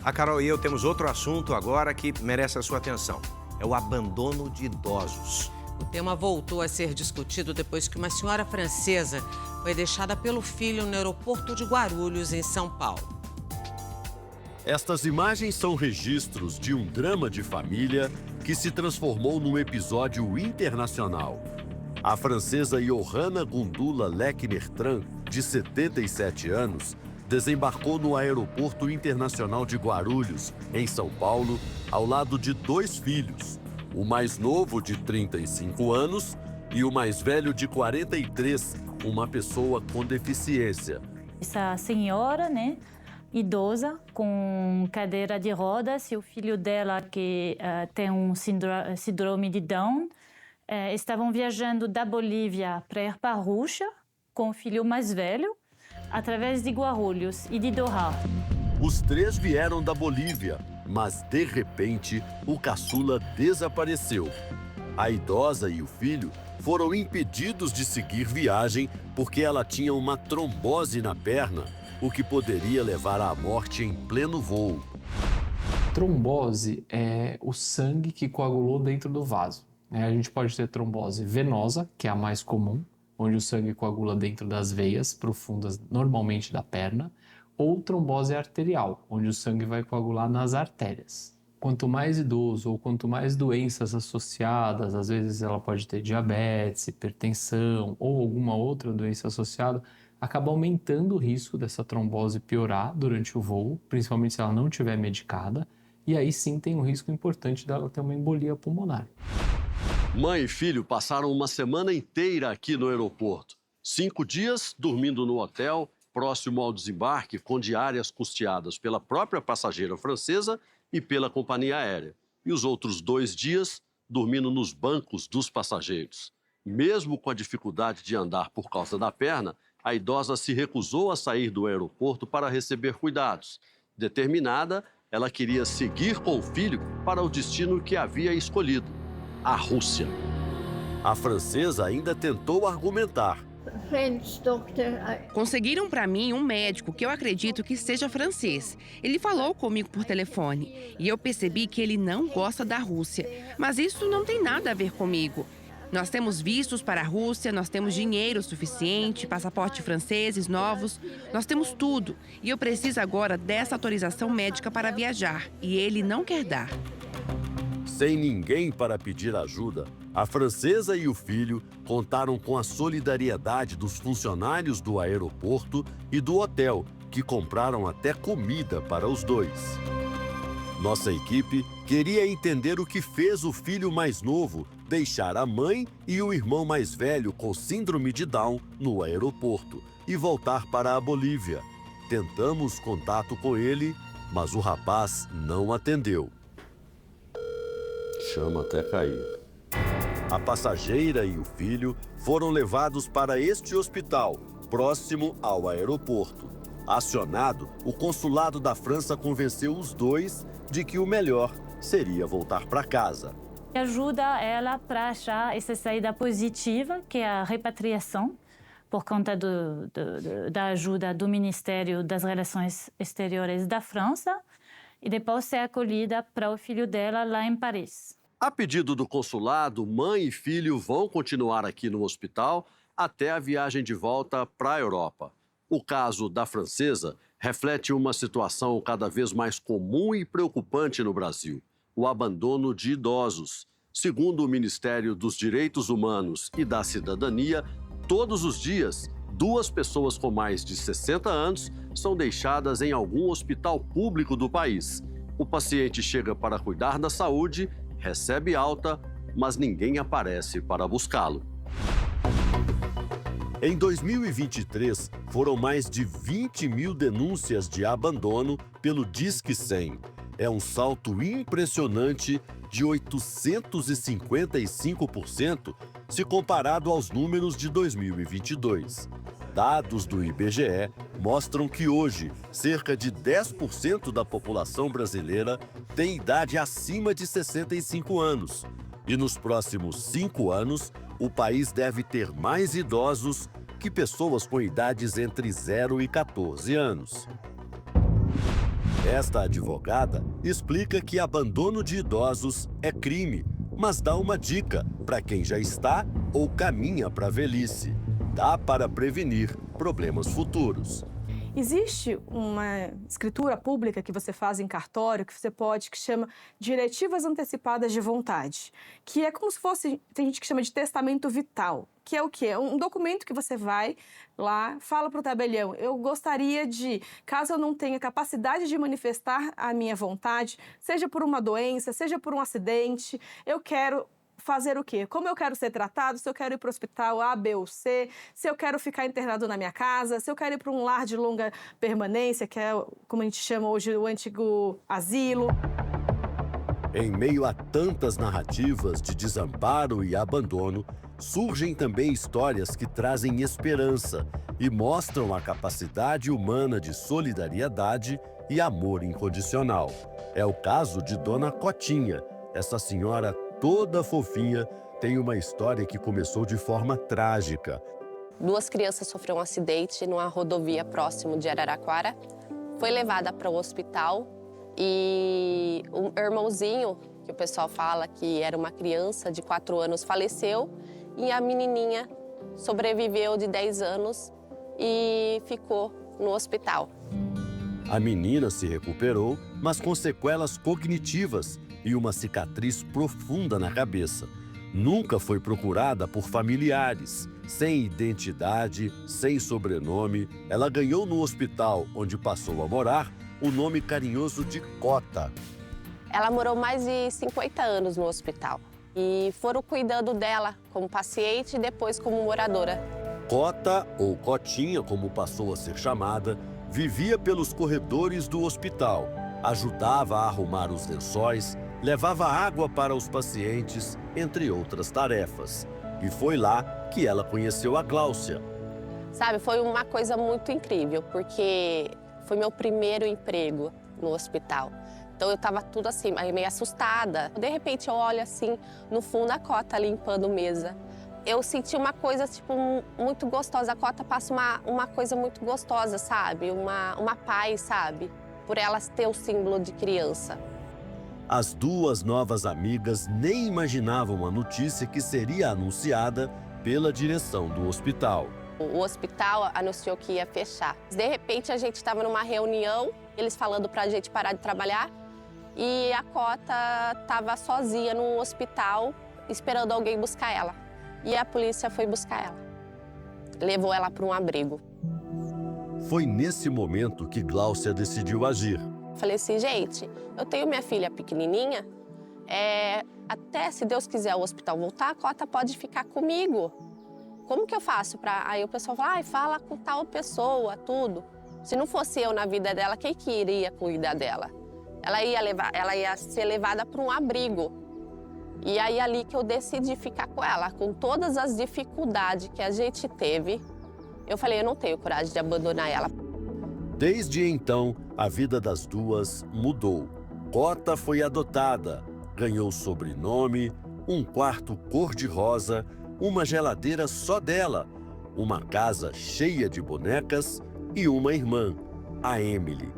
A Carol e eu temos outro assunto agora que merece a sua atenção. É o abandono de idosos. O tema voltou a ser discutido depois que uma senhora francesa foi deixada pelo filho no aeroporto de Guarulhos, em São Paulo. Estas imagens são registros de um drama de família que se transformou num episódio internacional. A francesa Johanna Gundula Lechner-Tran, de 77 anos, desembarcou no Aeroporto Internacional de Guarulhos, em São Paulo, ao lado de 2 filhos, o mais novo de 35 anos e o mais velho de 43, uma pessoa com deficiência. Essa senhora, idosa, com cadeira de rodas, e o filho dela que tem um síndrome de Down, estavam viajando da Bolívia para ir para a Rússia com o filho mais velho, através de Guarulhos e de Doha. Os 3 vieram da Bolívia, mas de repente o caçula desapareceu. A idosa e o filho foram impedidos de seguir viagem porque ela tinha uma trombose na perna, o que poderia levar à morte em pleno voo. Trombose é o sangue que coagulou dentro do vaso. A gente pode ter trombose venosa, que é a mais comum, onde o sangue coagula dentro das veias profundas, normalmente da perna, ou trombose arterial, onde o sangue vai coagular nas artérias. Quanto mais idoso ou quanto mais doenças associadas, às vezes ela pode ter diabetes, hipertensão ou alguma outra doença associada, acaba aumentando o risco dessa trombose piorar durante o voo, principalmente se ela não estiver medicada, e aí sim tem um risco importante dela ter uma embolia pulmonar. Mãe e filho passaram uma semana inteira aqui no aeroporto. 5 dias dormindo no hotel, próximo ao desembarque, com diárias custeadas pela própria passageira francesa e pela companhia aérea. E os outros 2 dias dormindo nos bancos dos passageiros. Mesmo com a dificuldade de andar por causa da perna, a idosa se recusou a sair do aeroporto para receber cuidados. Determinada, ela queria seguir com o filho para o destino que havia escolhido: a Rússia. A francesa ainda tentou argumentar. Conseguiram para mim um médico que eu acredito que seja francês. Ele falou comigo por telefone e eu percebi que ele não gosta da Rússia. Mas isso não tem nada a ver comigo. Nós temos vistos para a Rússia, nós temos dinheiro suficiente, passaporte franceses novos, nós temos tudo. E eu preciso agora dessa autorização médica para viajar. E ele não quer dar. Sem ninguém para pedir ajuda, a francesa e o filho contaram com a solidariedade dos funcionários do aeroporto e do hotel, que compraram até comida para os 2. Nossa equipe queria entender o que fez o filho mais novo deixar a mãe e o irmão mais velho com síndrome de Down no aeroporto e voltar para a Bolívia. Tentamos contato com ele, mas o rapaz não atendeu. Chama até cair. A passageira e o filho foram levados para este hospital, próximo ao aeroporto. Acionado, o consulado da França convenceu os 2 de que o melhor seria voltar para casa. Ajuda ela para achar essa saída positiva, que é a repatriação, por conta da ajuda do Ministério das Relações Exteriores da França, e depois ser acolhida para o filho dela lá em Paris. A pedido do consulado, mãe e filho vão continuar aqui no hospital até a viagem de volta para a Europa. O caso da francesa reflete uma situação cada vez mais comum e preocupante no Brasil: o abandono de idosos. Segundo o Ministério dos Direitos Humanos e da Cidadania, todos os dias, 2 pessoas com mais de 60 anos são deixadas em algum hospital público do país. O paciente chega para cuidar da saúde, recebe alta, mas ninguém aparece para buscá-lo. Em 2023, foram mais de 20 mil denúncias de abandono pelo Disque 100. É um salto impressionante de 855% se comparado aos números de 2022. Dados do IBGE mostram que hoje, cerca de 10% da população brasileira tem idade acima de 65 anos. E nos próximos 5 anos, o país deve ter mais idosos que pessoas com idades entre 0 e 14 anos. Esta advogada explica que abandono de idosos é crime, mas dá uma dica para quem já está ou caminha para a velhice. Dá para prevenir problemas futuros. Existe uma escritura pública que você faz em cartório, que chama diretivas antecipadas de vontade, que é como se fosse, tem gente que chama de testamento vital, que é o quê? Um documento que você vai lá, fala para o tabelião, eu gostaria de, caso eu não tenha capacidade de manifestar a minha vontade, seja por uma doença, seja por um acidente, eu quero fazer o quê? Como eu quero ser tratado, se eu quero ir para o hospital A, B ou C, se eu quero ficar internado na minha casa, se eu quero ir para um lar de longa permanência, que é como a gente chama hoje o antigo asilo. Em meio a tantas narrativas de desamparo e abandono, surgem também histórias que trazem esperança e mostram a capacidade humana de solidariedade e amor incondicional. É o caso de Dona Cotinha. Essa senhora toda fofinha tem uma história que começou de forma trágica. 2 crianças sofreram um acidente numa rodovia próximo de Araraquara. Foi levada para o hospital e o irmãozinho, que o pessoal fala que era uma criança de 4 anos, faleceu e a menininha sobreviveu de 10 anos e ficou no hospital. A menina se recuperou, mas com sequelas cognitivas e uma cicatriz profunda na cabeça. Nunca foi procurada por familiares. Sem identidade, sem sobrenome, ela ganhou no hospital onde passou a morar o nome carinhoso de Cota. Ela morou mais de 50 anos no hospital e foram cuidando dela como paciente e depois como moradora. Cota, ou Cotinha, como passou a ser chamada, vivia pelos corredores do hospital, ajudava a arrumar os lençóis, levava água para os pacientes, entre outras tarefas. E foi lá que ela conheceu a Gláucia. Sabe, foi uma coisa muito incrível, porque foi meu primeiro emprego no hospital. Então eu estava tudo assim, meio assustada. De repente eu olho assim, no fundo a Cota limpando mesa. Eu senti uma coisa, tipo, muito gostosa. A Cota passa uma coisa muito gostosa, sabe? Uma paz, sabe? Por ela ter o símbolo de criança. As 2 novas amigas nem imaginavam a notícia que seria anunciada pela direção do hospital. O hospital anunciou que ia fechar. De repente, a gente estava numa reunião, eles falando para a gente parar de trabalhar, e a Cota estava sozinha num hospital, esperando alguém buscar ela. E a polícia foi buscar ela. Levou ela para um abrigo. Foi nesse momento que Gláucia decidiu agir. Falei assim, gente, eu tenho minha filha pequenininha, até se Deus quiser o hospital voltar, a Cota pode ficar comigo. Como que eu faço para... Aí o pessoal fala, fala com tal pessoa, tudo. Se não fosse eu na vida dela, quem que iria cuidar dela? Ela ia ser levada para um abrigo. E aí ali que eu decidi ficar com ela, com todas as dificuldades que a gente teve, eu falei, eu não tenho coragem de abandonar ela. Desde então, a vida das 2 mudou. Cota foi adotada, ganhou sobrenome, um quarto cor-de-rosa, uma geladeira só dela, uma casa cheia de bonecas e uma irmã, a Emily.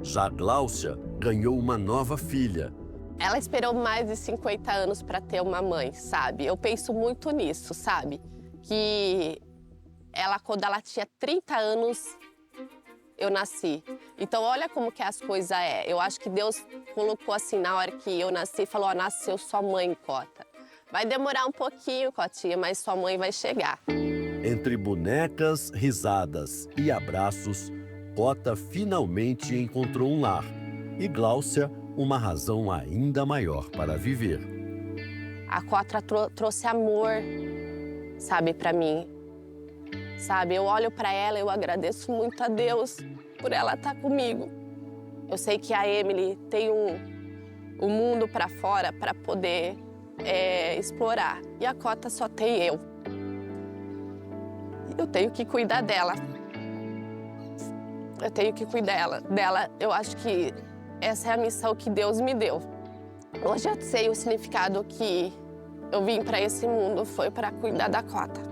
Já Gláucia ganhou uma nova filha. Ela esperou mais de 50 anos para ter uma mãe, sabe? Eu penso muito nisso, sabe? Que ela, quando ela tinha 30 anos, eu nasci. Então, olha como que as coisas Eu acho que Deus colocou assim, na hora que eu nasci, falou, nasceu sua mãe, Cota. Vai demorar um pouquinho, Cotinha, mas sua mãe vai chegar. Entre bonecas, risadas e abraços, Cota finalmente encontrou um lar. E Gláucia, uma razão ainda maior para viver. A Cota trouxe amor, sabe, para mim. Sabe, eu olho para ela e eu agradeço muito a Deus por ela estar comigo. Eu sei que a Emily tem um mundo para fora para poder explorar. E a Cota só tem eu. Eu tenho que cuidar dela. Eu tenho que cuidar dela. Eu acho que essa é a missão que Deus me deu. Hoje eu sei o significado que eu vim para esse mundo, foi para cuidar da Cota.